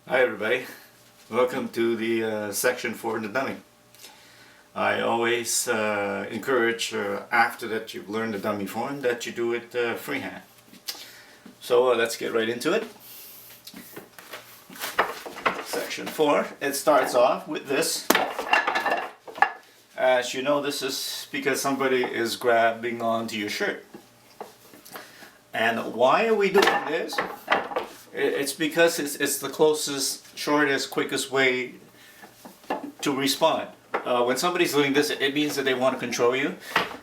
Hi everybody, welcome to the section for the dummy. I always encourage after that you've learned the dummy form that you do it freehand. So let's get right into it. Section 4, it starts off with this. As you know, this is because somebody is grabbing onto your shirt. And why are we doing this? It's because it's the closest, shortest, quickest way to respond. When somebody's doing this, it means that they want to control you.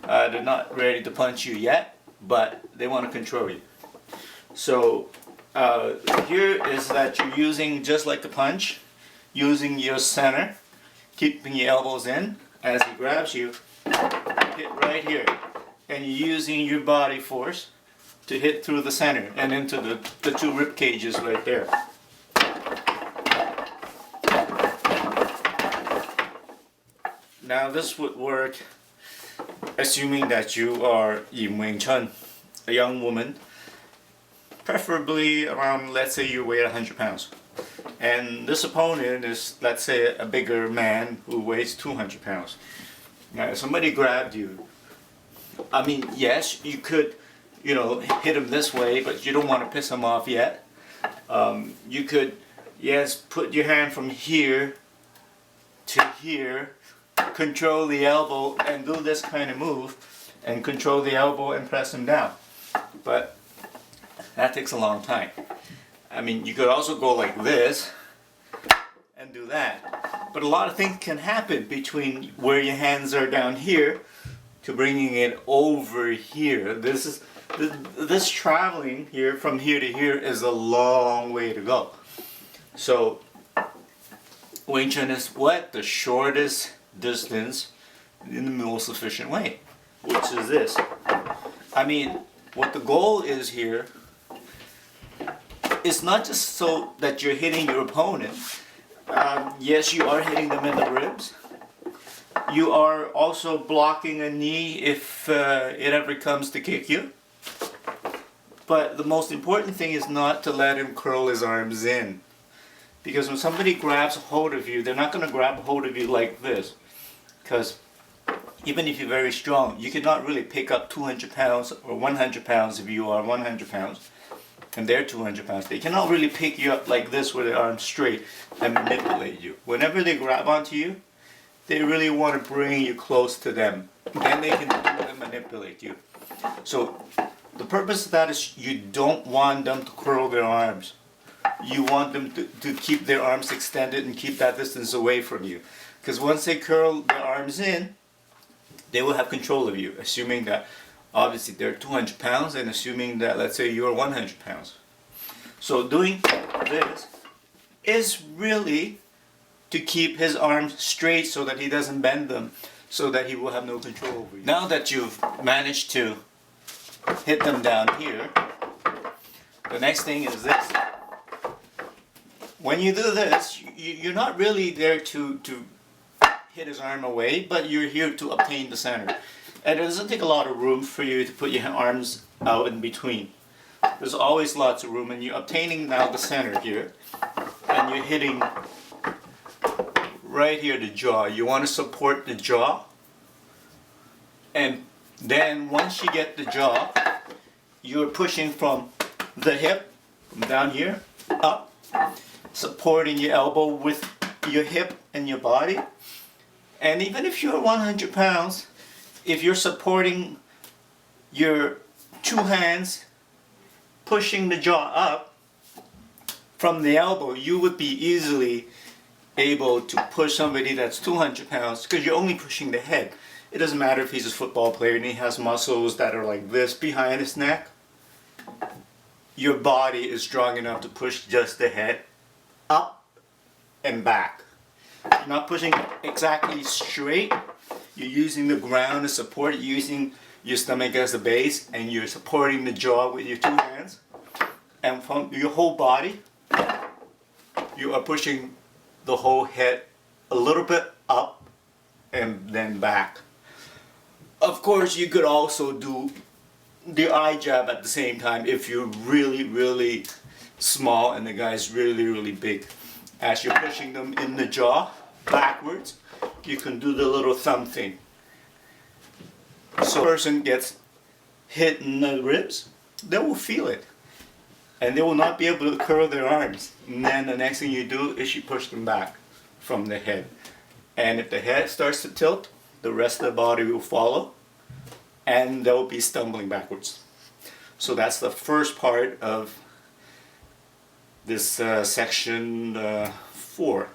They're not ready to punch you yet, but they want to control you. So here is that you're using, just like the punch, using your center, keeping your elbows in. As he grabs you, hit right here. And you're using your body force to hit through the center and into the two rib cages right there. Now this would work assuming that you are Chun, a young woman, preferably around, let's say you weigh 100 pounds. And this opponent is, let's say, a bigger man who weighs 200 pounds. Now if somebody grabbed you, I mean, yes, you could, hit him this way, but you don't want to piss him off yet. You could, yes, put your hand from here to here, control the elbow and do this kind of move, and control the elbow and press him down. But that takes a long time. I mean, you could also go like this and do that. But a lot of things can happen between where your hands are down here to bringing it over here. This traveling here from here to here is a long way to go. So Wing Chun is what? The shortest distance in the most efficient way, which is this. I mean, what the goal is here is not just so that you're hitting your opponent. Yes, you are hitting them in the ribs. You are also blocking a knee if it ever comes to kick you. But the most important thing is not to let him curl his arms in. Because when somebody grabs a hold of you, they're not going to grab a hold of you like this. Because even if you're very strong, you cannot really pick up 200 pounds or 100 pounds if you are 100 pounds. And they're 200 pounds. They cannot really pick you up like this with their arms straight and manipulate you. Whenever they grab onto you, they really want to bring you close to them. Then they can do and manipulate you. So the purpose of that is you don't want them to curl their arms. You want them to keep their arms extended and keep that distance away from you. Because once they curl their arms in, they will have control of you, assuming that obviously they're 200 pounds and assuming that, let's say, you're 100 pounds. So doing this is really to keep his arms straight so that he doesn't bend them, so that he will have no control over you. Now that you've managed to hit them down here, the next thing is this. When you do this, you're not really there to hit his arm away, but you're here to obtain the center. And it doesn't take a lot of room for you to put your arms out in between. There's always lots of room, and you're obtaining now the center here, and you're hitting right here the jaw. You want to support the jaw, and then once you get the jaw, you're pushing from the hip, from down here, up, supporting your elbow with your hip and your body. And even if you're 100 pounds, if you're supporting your two hands, pushing the jaw up from the elbow, you would be easily able to push somebody that's 200 pounds because you're only pushing the head. It doesn't matter if he's a football player and he has muscles that are like this behind his neck. Your body is strong enough to push just the head up and back. You're not pushing exactly straight. You're using the ground to support, using your stomach as a base, and you're supporting the jaw with your two hands. And from your whole body, you are pushing the whole head a little bit up and then back. Of course, you could also do the eye jab at the same time if you're really, really small and the guy's really, really big. As you're pushing them in the jaw backwards, you can do the little thumb thing. So, a person gets hit in the ribs, they will feel it. And they will not be able to curl their arms. And then the next thing you do is you push them back from the head. And if the head starts to tilt, the rest of the body will follow, and they'll be stumbling backwards. So that's the first part of this section 4.